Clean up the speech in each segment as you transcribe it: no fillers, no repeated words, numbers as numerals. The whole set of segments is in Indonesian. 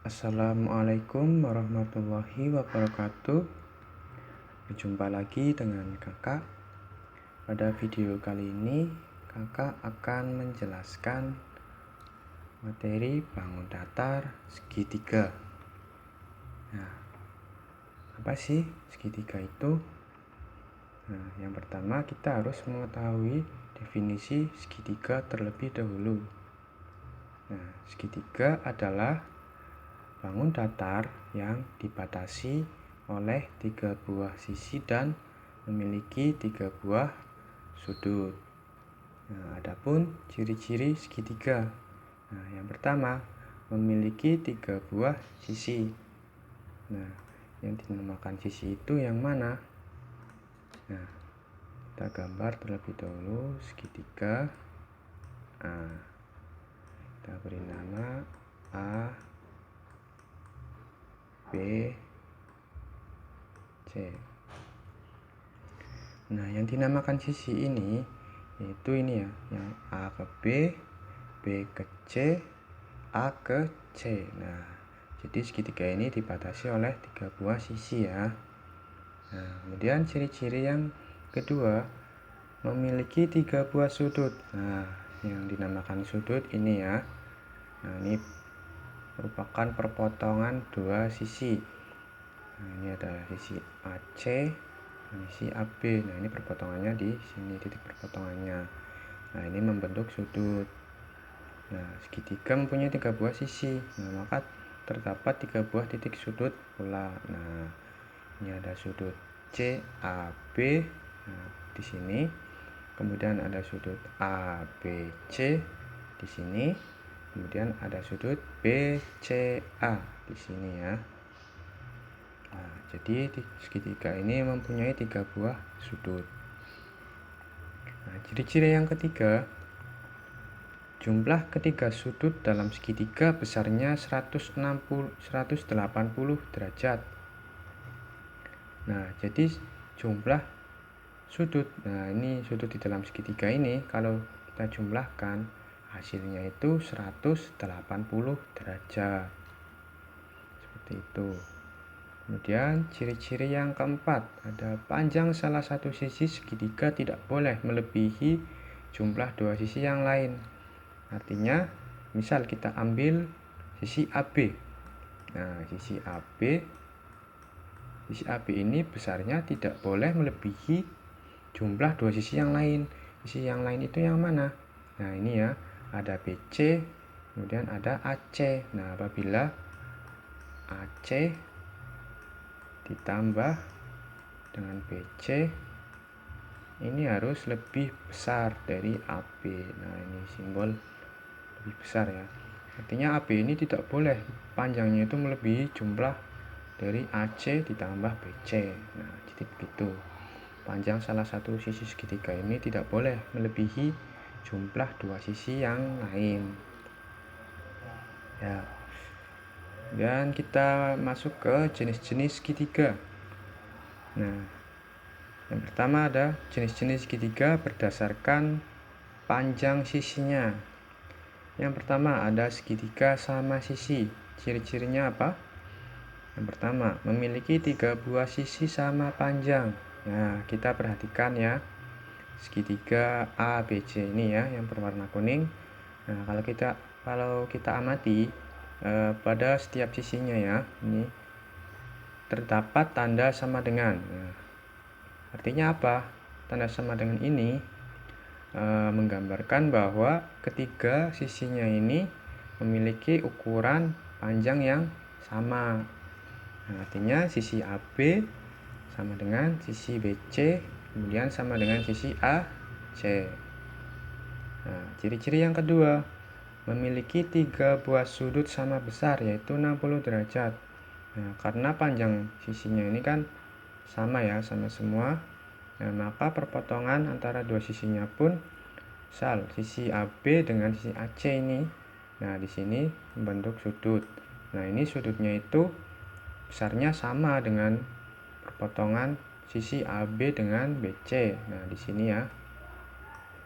Assalamualaikum warahmatullahi wabarakatuh. Berjumpa lagi dengan kakak. Pada video kali ini kakak akan menjelaskan materi bangun datar segitiga. Nah, apa sih segitiga itu? Nah, yang pertama kita harus mengetahui definisi segitiga terlebih dahulu. Nah, segitiga adalah bangun datar yang dibatasi oleh 3 buah sisi dan memiliki 3 buah sudut. Nah, adapun ciri-ciri segitiga. Nah, yang pertama, memiliki 3 buah sisi. Nah, yang dinamakan sisi itu yang mana? Nah, kita gambar terlebih dahulu segitiga. Nah, kita beri nama A, B, C. Nah, yang dinamakan sisi ini yaitu ini ya, yang A ke B, B ke C, A ke C. Nah, jadi segitiga ini dibatasi oleh 3 buah sisi ya. Nah, kemudian ciri-ciri yang kedua, memiliki 3 buah sudut. Nah, yang dinamakan sudut ini ya. Nah, ini merupakan perpotongan 2 sisi. Nah, ini ada sisi AC dan sisi AB. Nah, ini perpotongannya di sini, titik perpotongannya. Nah, ini membentuk sudut. Nah, segitiga mempunyai 3 buah sisi. Nah, maka terdapat 3 buah titik sudut pula. Nah, ini ada sudut CAB. Nah, di sini. Kemudian ada sudut ABC di sini. Kemudian ada sudut BCA di sini ya. Nah, jadi segitiga ini mempunyai 3 buah sudut. Nah, ciri-ciri yang ketiga, jumlah ketiga sudut dalam segitiga besarnya 180 derajat. Nah, jadi jumlah sudut. Nah, ini sudut di dalam segitiga ini kalau kita jumlahkan hasilnya itu 180 derajat. Seperti itu. Kemudian ciri-ciri yang keempat, ada panjang salah satu sisi segitiga tidak boleh melebihi jumlah dua sisi yang lain. Artinya, misal kita ambil sisi AB. Nah, sisi AB ini besarnya tidak boleh melebihi jumlah dua sisi yang lain. Sisi yang lain itu yang mana? Nah, ini ya, ada BC, kemudian ada AC. Nah, apabila AC ditambah dengan BC ini harus lebih besar dari AB. Nah, ini simbol lebih besar ya. Artinya AB ini tidak boleh panjangnya itu melebihi jumlah dari AC ditambah BC. Nah, jadi begitu. Panjang salah satu sisi segitiga ini tidak boleh melebihi jumlah dua sisi yang lain. Ya. Dan kita masuk ke jenis-jenis segitiga. Nah, yang pertama ada jenis-jenis segitiga berdasarkan panjang sisinya. Yang pertama ada segitiga sama sisi. Ciri-cirinya apa? Yang pertama, memiliki 3 buah sisi sama panjang. Nah, kita perhatikan ya. Segitiga ABC ini ya yang berwarna kuning. Nah, kalau kita amati pada setiap sisinya ya, ini terdapat tanda sama dengan. Nah, artinya apa? Tanda sama dengan ini menggambarkan bahwa ketiga sisinya ini memiliki ukuran panjang yang sama. Nah, artinya sisi AB sama dengan sisi BC, kemudian sama dengan sisi AC. Nah, ciri-ciri yang kedua, memiliki 3 buah sudut sama besar yaitu 60 derajat. Nah, karena panjang sisinya ini kan sama ya, sama semua. Nah, maka perpotongan antara dua sisinya pun sisi AB dengan sisi AC ini. Nah, di sini membentuk sudut. Nah, ini sudutnya itu besarnya sama dengan perpotongan sisi AB dengan BC. Nah, di sini ya.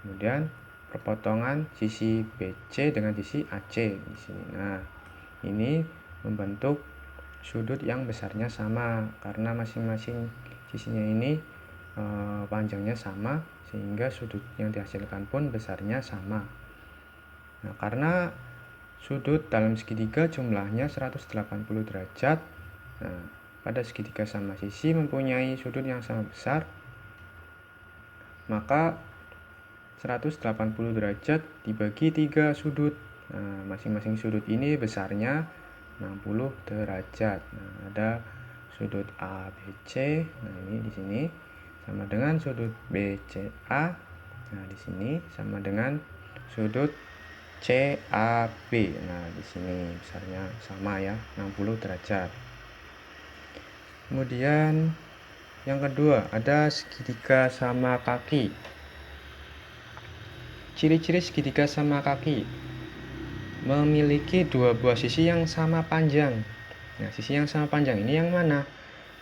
Kemudian perpotongan sisi BC dengan sisi AC di sini. Nah, ini membentuk sudut yang besarnya sama, karena masing-masing sisinya ini panjangnya sama, sehingga sudut yang dihasilkan pun besarnya sama. Nah, karena sudut dalam segitiga jumlahnya 180 derajat, nah, pada segitiga sama sisi mempunyai sudut yang sama besar, maka 180 derajat dibagi 3 sudut. Nah, masing-masing sudut ini besarnya 60 derajat. Nah, ada sudut ABC. Nah, ini di sini sama dengan sudut BCA. Nah, di sini sama dengan sudut CAB. Nah, di sini besarnya sama ya, 60 derajat. Kemudian yang kedua, ada segitiga sama kaki. Ciri-ciri segitiga sama kaki: memiliki dua buah sisi yang sama panjang. Nah, sisi yang sama panjang ini yang mana?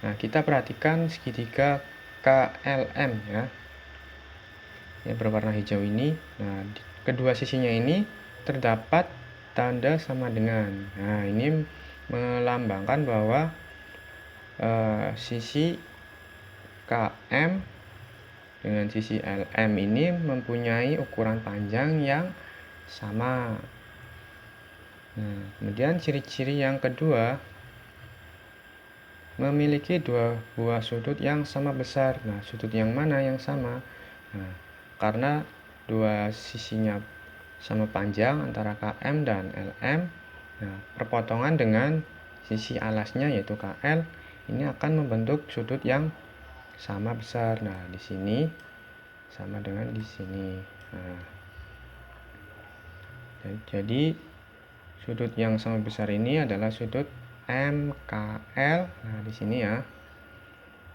Nah, kita perhatikan segitiga KLM ya, yang berwarna hijau ini. Nah, kedua sisinya ini terdapat tanda sama dengan. Nah, ini melambangkan bahwa sisi KM dengan sisi LM ini mempunyai ukuran panjang yang sama. Nah, kemudian ciri-ciri yang kedua, memiliki dua buah sudut yang sama besar. Nah, sudut yang mana yang sama? Nah, karena dua sisinya sama panjang antara KM dan LM, nah, perpotongan dengan sisi alasnya yaitu KL ini akan membentuk sudut yang sama besar. Nah, di sini sama dengan di sini. Nah, jadi sudut yang sama besar ini adalah sudut MKL. Nah, di sini ya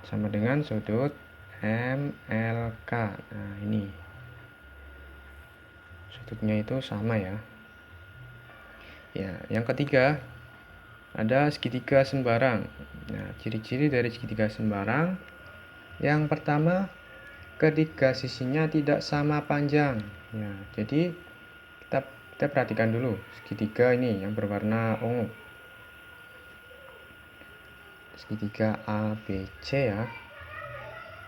sama dengan sudut MLK. Nah, ini sudutnya itu sama ya. Ya, yang ketiga ada segitiga sembarang. Nah, ciri-ciri dari segitiga sembarang: yang pertama, ketiga sisinya tidak sama panjang. Ya, jadi kita perhatikan dulu segitiga ini yang berwarna ungu, segitiga ABC ya.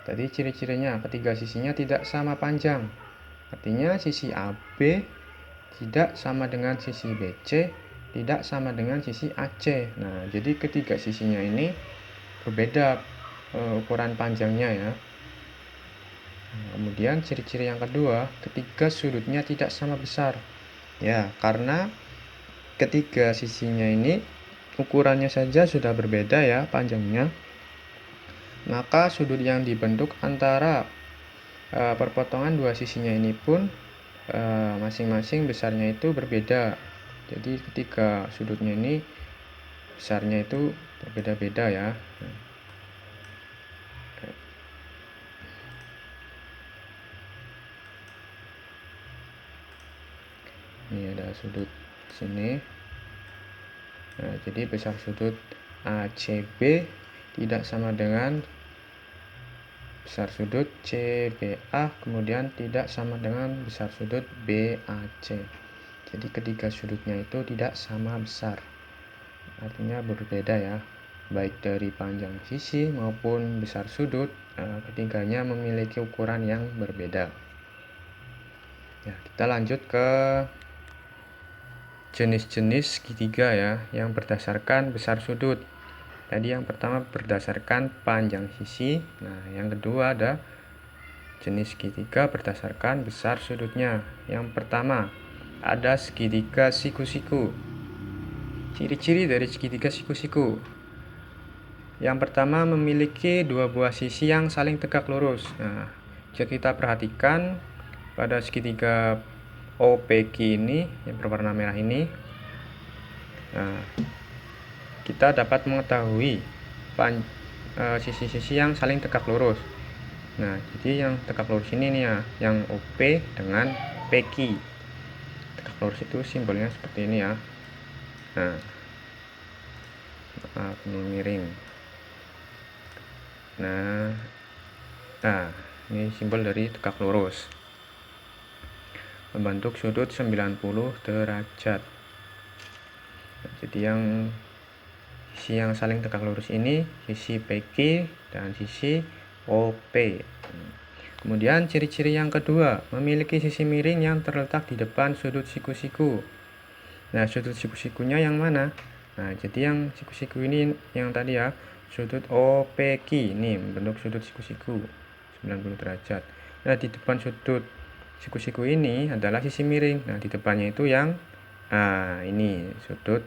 Tadi ciri-cirinya ketiga sisinya tidak sama panjang. Artinya sisi AB tidak sama dengan sisi BC, tidak sama dengan sisi AC. Nah, jadi ketiga sisinya ini berbeda ukuran panjangnya ya. Nah, kemudian ciri-ciri yang kedua, ketiga sudutnya tidak sama besar. Ya, karena ketiga sisinya ini ukurannya saja sudah berbeda ya panjangnya, maka sudut yang dibentuk antara perpotongan dua sisinya ini pun masing-masing besarnya itu berbeda. Jadi ketiga sudutnya ini besarnya itu berbeda-beda ya. Ini ada sudut sini. Nah, jadi besar sudut ACB tidak sama dengan besar sudut CBA, kemudian tidak sama dengan besar sudut BAC. Jadi ketiga sudutnya itu tidak sama besar, artinya berbeda ya, baik dari panjang sisi maupun besar sudut. Ketiganya memiliki ukuran yang berbeda. Ya, kita lanjut ke jenis-jenis segitiga ya, yang berdasarkan besar sudut. Tadi yang pertama berdasarkan panjang sisi. Nah, yang kedua ada jenis segitiga berdasarkan besar sudutnya. Yang pertama ada segitiga siku-siku. Ciri-ciri dari segitiga siku-siku: yang pertama, memiliki dua buah sisi yang saling tegak lurus. Nah, jika kita perhatikan pada segitiga OPQ ini yang berwarna merah ini, nah, kita dapat mengetahui sisi-sisi yang saling tegak lurus. Nah, jadi yang tegak lurus ini nih ya, yang OP dengan PQ. Tegak lurus itu simbolnya seperti ini ya. Nah, maaf, ini miring. Nah, ini simbol dari tegak lurus, membentuk sudut 90 derajat. Nah, jadi yang sisi yang saling tegak lurus ini sisi PQ dan sisi OP. Kemudian ciri-ciri yang kedua, memiliki sisi miring yang terletak di depan sudut siku-siku. Nah, sudut siku-sikunya yang mana? Nah, jadi yang siku-siku ini yang tadi ya, sudut OPQ ini bentuk sudut siku-siku 90 derajat. Nah, di depan sudut siku-siku ini adalah sisi miring. Nah, di depannya itu yang ini sudut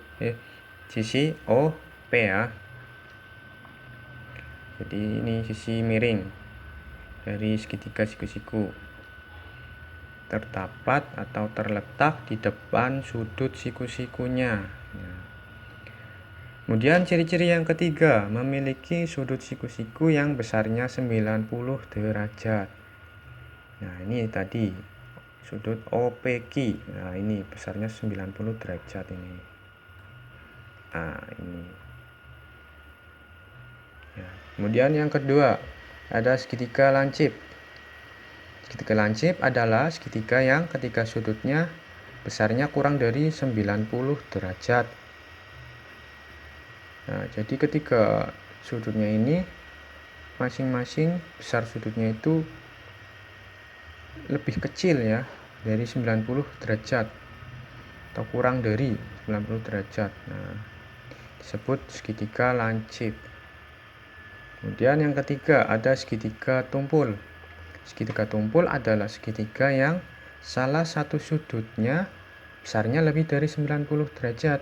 sisi OP ya. Jadi ini sisi miring dari segitiga siku-siku. Terdapat atau terletak di depan sudut siku-sikunya. Kemudian ciri-ciri yang ketiga, memiliki sudut siku-siku yang besarnya 90 derajat. Nah, ini tadi sudut OPQ. Nah, ini besarnya 90 derajat ini. Nah, ini. Ya. Kemudian yang kedua, ada segitiga lancip. Segitiga lancip adalah segitiga yang ketika sudutnya besarnya kurang dari 90 derajat. Nah, jadi ketika sudutnya ini masing-masing besar sudutnya itu lebih kecil ya dari 90 derajat atau kurang dari 90 derajat. Nah, disebut segitiga lancip. Kemudian yang ketiga ada segitiga tumpul. Segitiga tumpul adalah segitiga yang salah satu sudutnya besarnya lebih dari 90 derajat.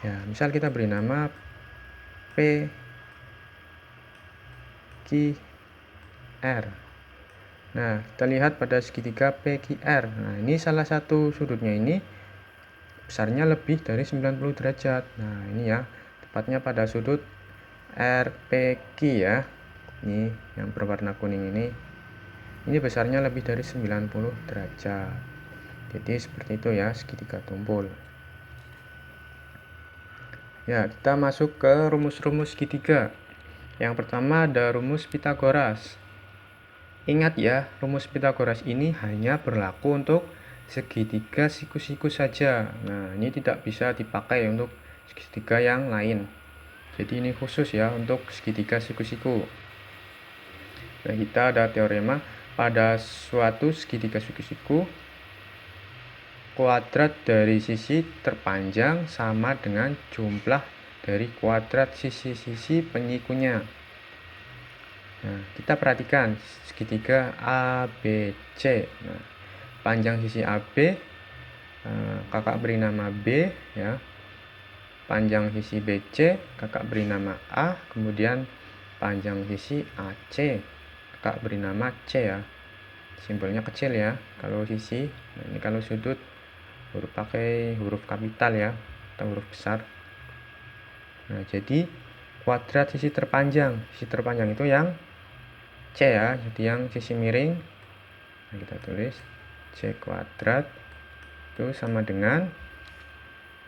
Ya, misal kita beri nama P Q R. Nah, kita lihat pada segitiga PQR. Nah, ini salah satu sudutnya ini besarnya lebih dari 90 derajat. Nah, ini ya, tepatnya pada sudut RPQ ya. Ini yang berwarna kuning ini. Ini besarnya lebih dari 90 derajat. Jadi seperti itu ya, segitiga tumpul. Ya, kita masuk ke rumus-rumus segitiga. Yang pertama ada rumus Pythagoras. Ingat ya, rumus Pythagoras ini hanya berlaku untuk segitiga siku-siku saja. Nah, ini tidak bisa dipakai untuk segitiga yang lain. Jadi ini khusus ya untuk segitiga siku-siku. Nah, kita ada teorema pada suatu segitiga siku-siku, kuadrat dari sisi terpanjang sama dengan jumlah dari kuadrat sisi-sisi penyikunya. Nah, kita perhatikan segitiga ABC. Nah, panjang sisi AB kakak beri nama B ya. Panjang sisi BC kakak beri nama A, kemudian panjang sisi AC kakak beri nama C ya. Simbolnya kecil ya kalau sisi. Nah, ini kalau sudut pakai huruf kapital ya atau huruf besar. Nah, jadi kuadrat sisi terpanjang itu yang C ya, jadi yang sisi miring. Nah, kita tulis C kuadrat itu sama dengan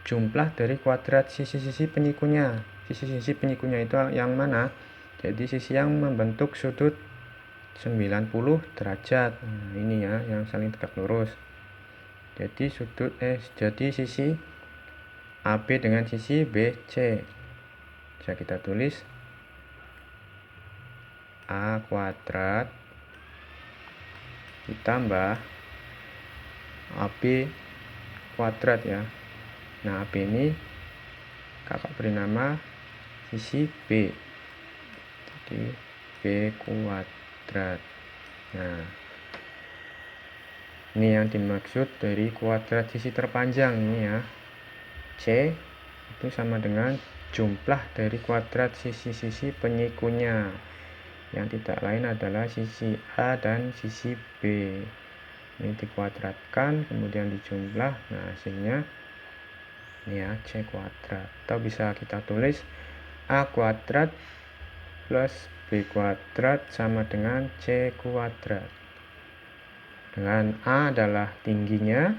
jumlah dari kuadrat sisi-sisi penyikunya. Sisi-sisi penyikunya itu yang mana? Jadi sisi yang membentuk sudut 90 derajat. Nah, ini ya yang saling tegak lurus. Jadi jadi sisi AB dengan sisi BC. Bisa kita tulis A kuadrat ditambah AB kuadrat ya. Nah, AB ini kakak beri nama sisi B. Jadi B kuadrat. Nah, ini yang dimaksud dari kuadrat sisi terpanjang ini ya. C itu sama dengan jumlah dari kuadrat sisi-sisi penyikunya, yang tidak lain adalah sisi A dan sisi B. Ini dikuadratkan kemudian dijumlah. Nah, hasilnya ini ya C kuadrat. Atau bisa kita tulis A kuadrat plus B kuadrat sama dengan C kuadrat. Dengan A adalah tingginya,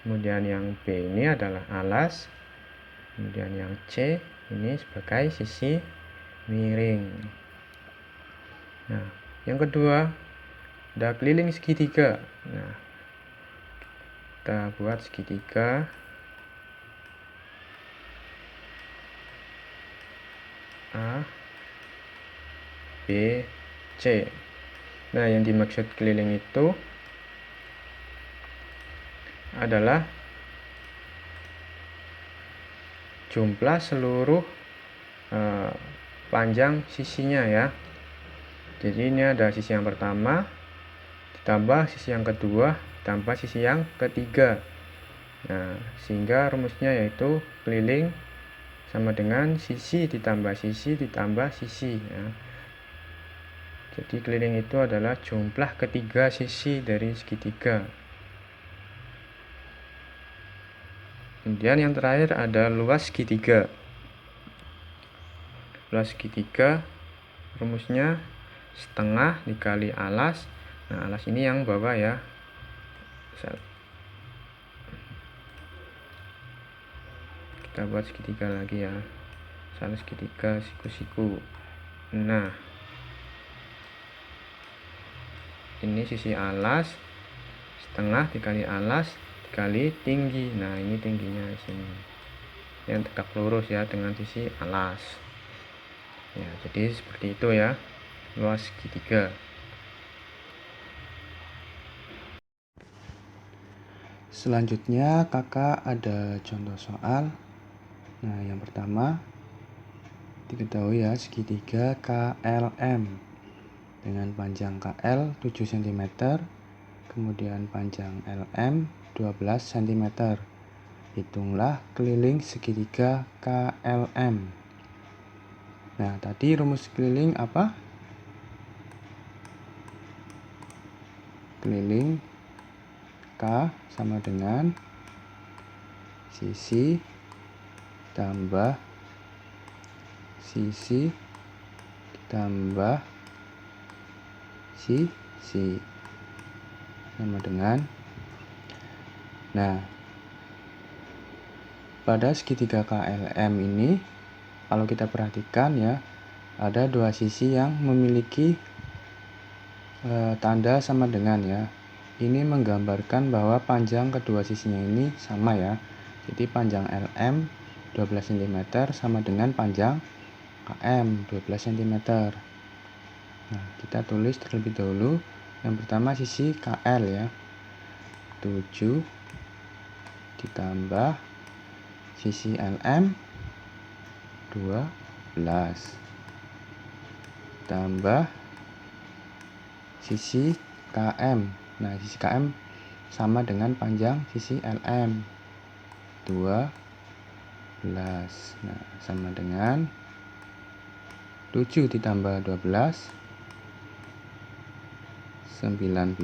kemudian yang B ini adalah alas, kemudian yang C ini sebagai sisi miring. Nah, yang kedua ada keliling segitiga. Nah, kita buat segitiga. A, B, C. Nah, yang dimaksud keliling itu adalah jumlah seluruh panjang sisinya ya. Jadi ini ada sisi yang pertama ditambah sisi yang kedua ditambah sisi yang ketiga. Nah, sehingga rumusnya yaitu keliling sama dengan sisi ditambah sisi ditambah sisi ya. Jadi keliling itu adalah jumlah ketiga sisi dari segitiga. Kemudian yang terakhir ada luas segitiga. Luas segitiga rumusnya setengah dikali alas. Nah, alas ini yang bawah ya. Kita buat segitiga lagi ya. Salah segitiga siku-siku. Nah, ini sisi alas, setengah dikali alas dikali tinggi. Nah, ini tingginya di sini yang tegak lurus ya dengan sisi alas ya. Jadi seperti itu ya luas segitiga. Selanjutnya kakak ada contoh soal. Nah, yang pertama diketahui ya segitiga KLM dengan panjang KL 7 cm, kemudian panjang LM 12 cm. Hitunglah keliling segitiga KLM. Nah, tadi rumus keliling apa? Keliling K sama dengan sisi tambah sisi tambah sisi sama dengan. Nah, pada segitiga KLM ini kalau kita perhatikan ya, ada dua sisi yang memiliki tanda sama dengan ya. Ini menggambarkan bahwa panjang kedua sisinya ini sama ya. Jadi panjang LM 12 cm sama dengan panjang KM 12 cm. Nah, kita tulis terlebih dahulu. Yang pertama sisi KL ya. 7 ditambah sisi LM 12 tambah sisi KM. Nah, sisi KM sama dengan panjang sisi LM 12. Nah, sama dengan 7 ditambah 12 19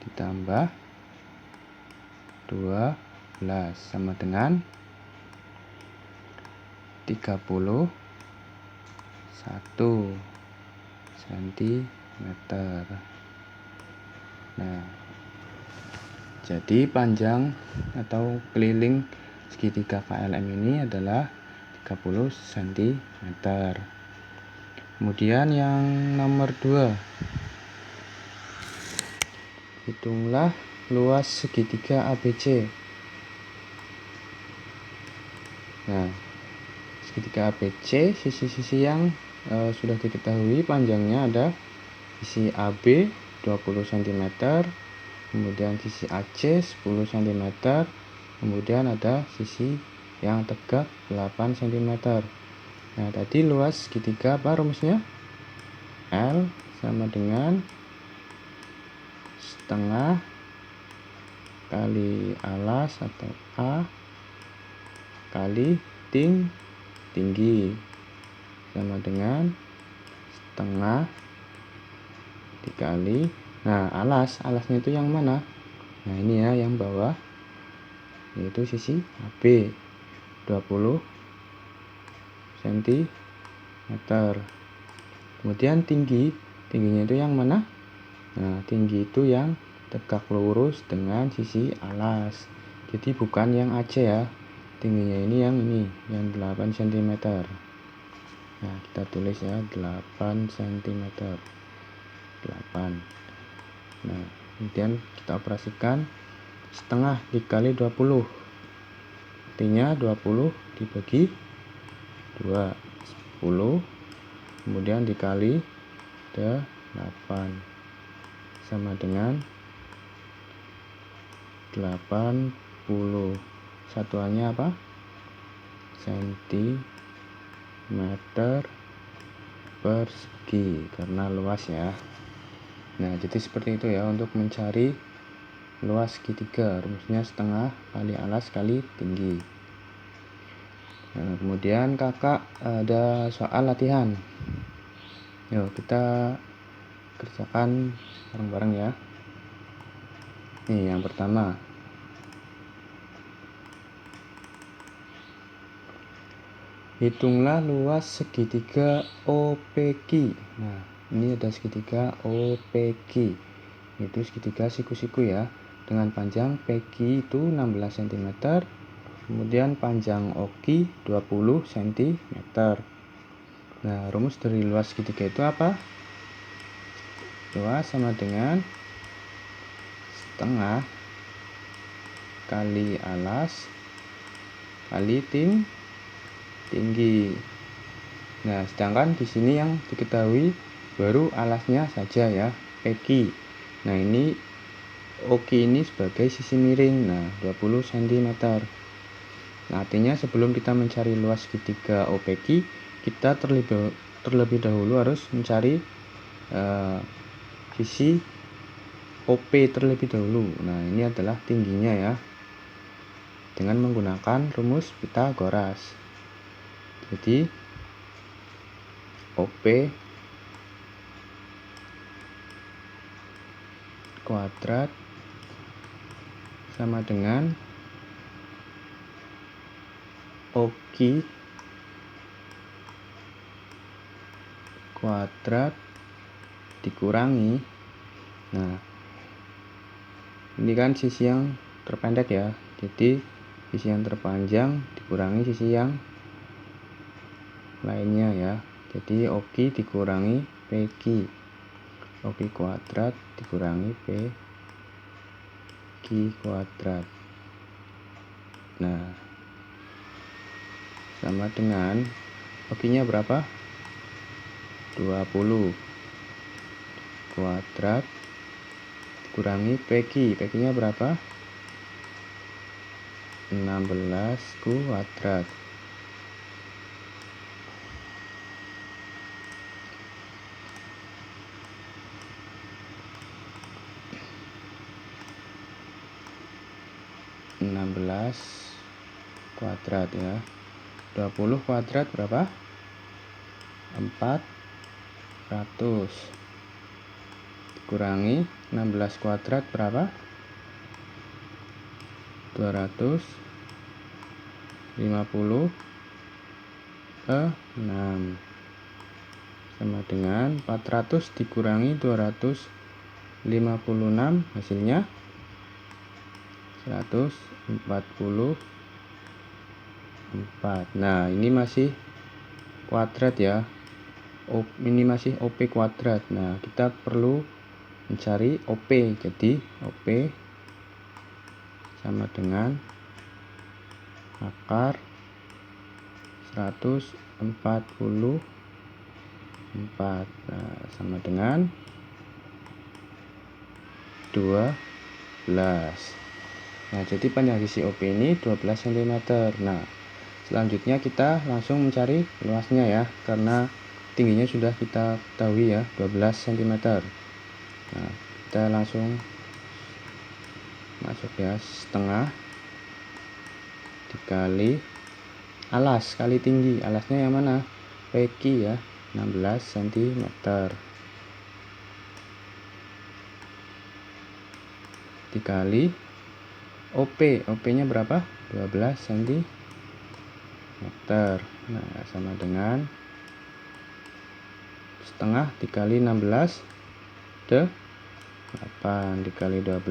ditambah 12 sama dengan 31 cm. Nah, jadi panjang atau keliling segitiga KLM ini adalah 30 cm. Kemudian yang nomor 2, hitunglah luas segitiga ABC. Nah, segitiga ABC, sisi-sisi yang sudah diketahui panjangnya ada sisi AB 20 cm, kemudian sisi AC 10 cm, kemudian ada sisi yang tegak 8 cm. Nah, tadi luas segitiga apa rumusnya? L sama dengan setengah kali alas atau A kali tinggi sama dengan setengah dikali, nah alasnya itu yang mana? Nah, ini ya yang bawah, yaitu sisi AB 20 cm. Kemudian tingginya itu yang mana? Nah, tinggi itu yang tegak lurus dengan sisi alas. Jadi bukan yang AC ya. Tingginya ini yang 8 cm. Nah, kita tulis ya 8 cm. 8. Nah, kemudian kita operasikan setengah dikali 20. Artinya 20 dibagi 2. 20, kemudian dikali 8 sama dengan 80. Satuannya apa? Sentimeter persegi, karena luas ya. Nah, jadi seperti itu ya untuk mencari luas segitiga. Rumusnya setengah kali alas kali tinggi. Nah, kemudian kakak ada soal latihan. Yuk kita kerjakan bareng-bareng ya. Nih yang pertama, hitunglah luas segitiga OPQ. Nah, ini ada segitiga OPQ, itu segitiga siku-siku ya, dengan panjang PQ itu 16 cm, kemudian panjang OQ 20 cm. Nah, rumus dari luas segitiga itu apa? Luas sama dengan setengah kali alas kali tinggi. Nah, sedangkan di sini yang diketahui baru alasnya saja ya, PQ. Nah, ini OQ ini sebagai sisi miring. Nah, 20 cm. Nah, artinya sebelum kita mencari luas segitiga OPQ, kita terlebih dahulu harus mencari sisi OP terlebih dahulu. Nah, ini adalah tingginya ya, dengan menggunakan rumus Pythagoras. Jadi OP kuadrat sama dengan OQ kuadrat dikurangi, nah ini kan sisi yang terpendek ya, jadi sisi yang terpanjang dikurangi sisi yang lainnya ya. Jadi OQ dikurangi PQ, OQ kuadrat dikurangi PQ kuadrat. Nah, sama dengan OQ nya berapa? 20 kuadrat dikurangi PQ, PQ nya berapa? 16 kuadrat. Kuadrat ya. 20 kuadrat berapa? 400 dikurangi 16 kuadrat berapa? 256 sama dengan 400 dikurangi 256 hasilnya 144. Nah, ini masih kuadrat ya. Ini masih OP kuadrat. Nah, kita perlu mencari OP. Jadi OP sama dengan akar 144. Nah, sama dengan 12. Nah, jadi panjang sisi OP ini 12 cm. Nah, selanjutnya kita langsung mencari luasnya ya, karena tingginya sudah kita ketahui ya, 12 cm. Nah, kita langsung masuk ya, setengah dikali alas kali tinggi. Alasnya yang mana? PQ ya, 16 cm. Dikali OP, OP nya berapa? 12 cm. Nah, sama dengan setengah dikali 16 8 dikali 12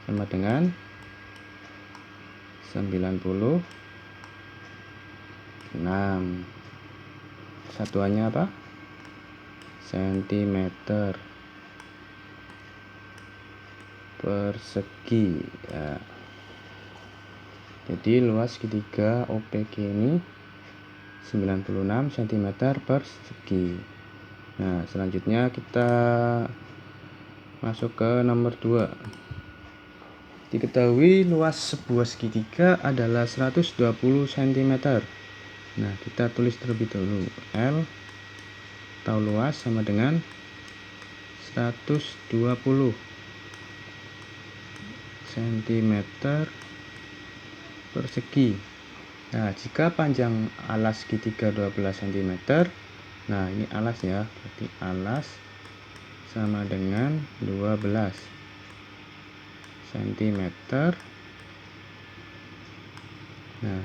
sama dengan 96. Satuannya apa? Sentimeter persegi ya. Jadi luas segitiga OPQ ini 96 cm persegi. Nah, selanjutnya kita masuk ke nomor 2. Diketahui luas sebuah segitiga adalah 120 cm. Nah, kita tulis terlebih dahulu. L atau luas sama dengan 120 cm persegi. Nah, jika panjang alas segitiga 12 cm, nah ini alas ya, berarti alas sama dengan 12 cm. Nah,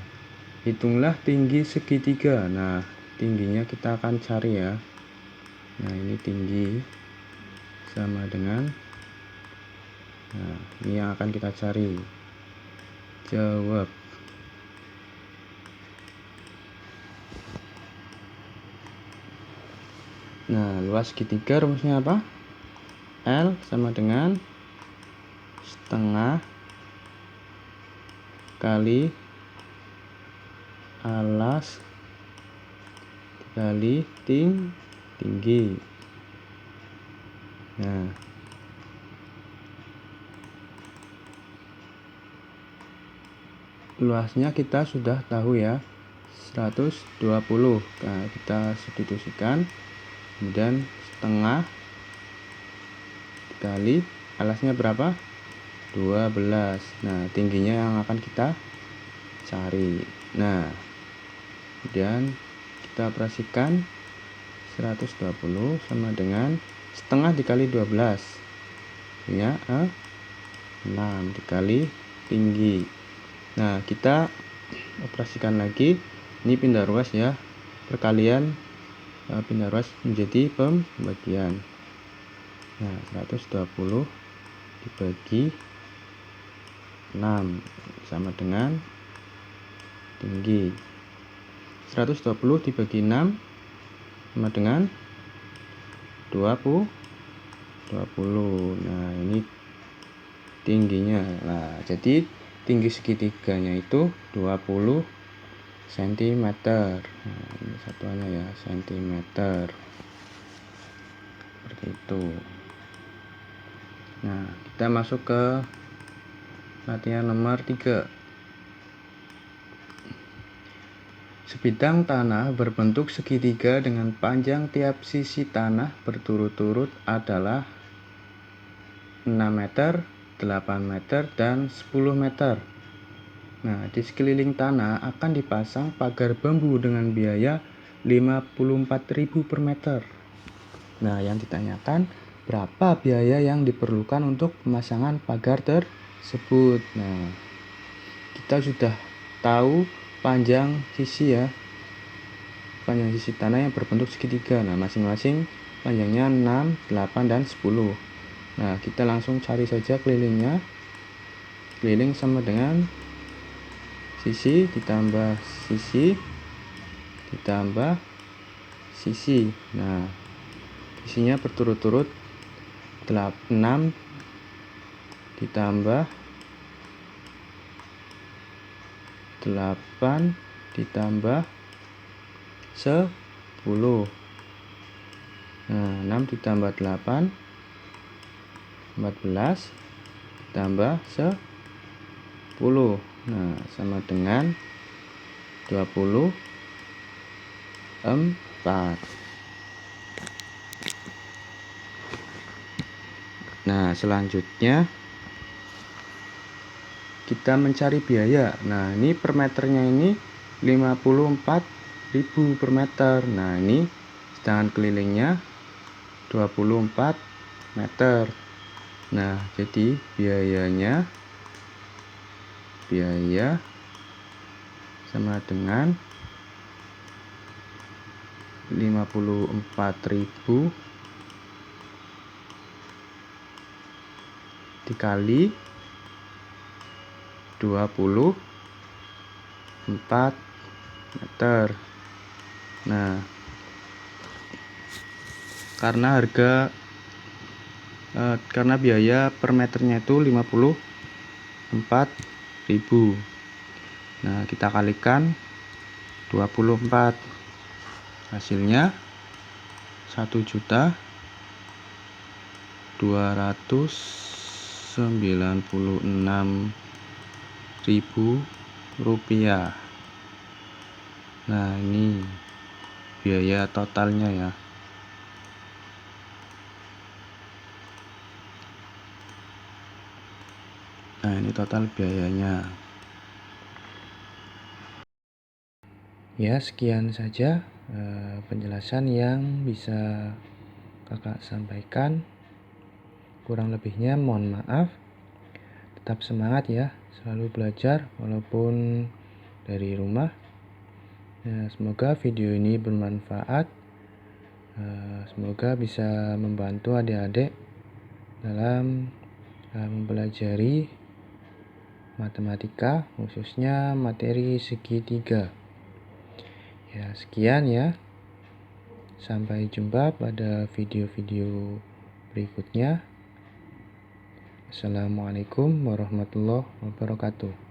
hitunglah tinggi segitiga. Nah, tingginya kita akan cari ya. Nah, ini tinggi sama dengan, nah ini yang akan kita cari. Jawab. Nah, luas segitiga rumusnya apa? L sama dengan setengah kali alas kali tinggi. Nah, luasnya kita sudah tahu ya, 120. Nah, kita substitusikan, kemudian setengah kali alasnya berapa? 12. Nah, tingginya yang akan kita cari. Nah, kemudian kita operasikan 120 sama dengan setengah dikali 12 ya, 6 dikali tinggi. Nah, kita operasikan lagi, ini pindah ruas ya, perkalian pindah ruas menjadi pembagian. Nah, 120 dibagi 6 sama dengan tinggi. 120 dibagi 6 sama dengan 20. Nah, ini tingginya. Nah, jadi tinggi segitiganya itu 20 cm. Nah, ini satuannya ya, cm. Seperti itu. Nah, kita masuk ke latihan nomor 3. Sebidang tanah berbentuk segitiga dengan panjang tiap sisi tanah berturut-turut adalah 6 meter, 8 meter, dan 10 meter. Nah, di sekeliling tanah akan dipasang pagar bambu dengan biaya 54.000 per meter. Nah, yang ditanyakan berapa biaya yang diperlukan untuk pemasangan pagar tersebut. Nah, kita sudah tahu panjang sisi ya, panjang sisi tanah yang berbentuk segitiga. Nah, masing-masing panjangnya 6, 8, dan 10. Nah, kita langsung cari saja kelilingnya. Keliling sama dengan sisi ditambah sisi ditambah sisi. Nah, sisinya berturut-turut 6 ditambah 8 ditambah 10. Nah, 6 ditambah 8 14 ditambah 10. Nah, sama dengan 24. Nah, selanjutnya kita mencari biaya. Nah, ini per meternya ini 54.000 per meter. Nah, ini sedangkan kelilingnya 24 meter. Nah, jadi biaya sama dengan 54.000 dikali 24 meter. Nah, karena biaya per meternya itu 54.000. Nah, kita kalikan 24. Hasilnya 1.296.000 rupiah. Nah, ini biaya totalnya ya. Nah, ini total biayanya. Ya, sekian saja penjelasan yang bisa kakak sampaikan. Kurang lebihnya mohon maaf. Tetap semangat ya, selalu belajar walaupun dari rumah. Ya, semoga video ini bermanfaat. Semoga bisa membantu adik-adik dalam mempelajari matematika, khususnya materi segitiga. Ya, sekian ya. Sampai jumpa pada video-video berikutnya. Assalamualaikum warahmatullahi wabarakatuh.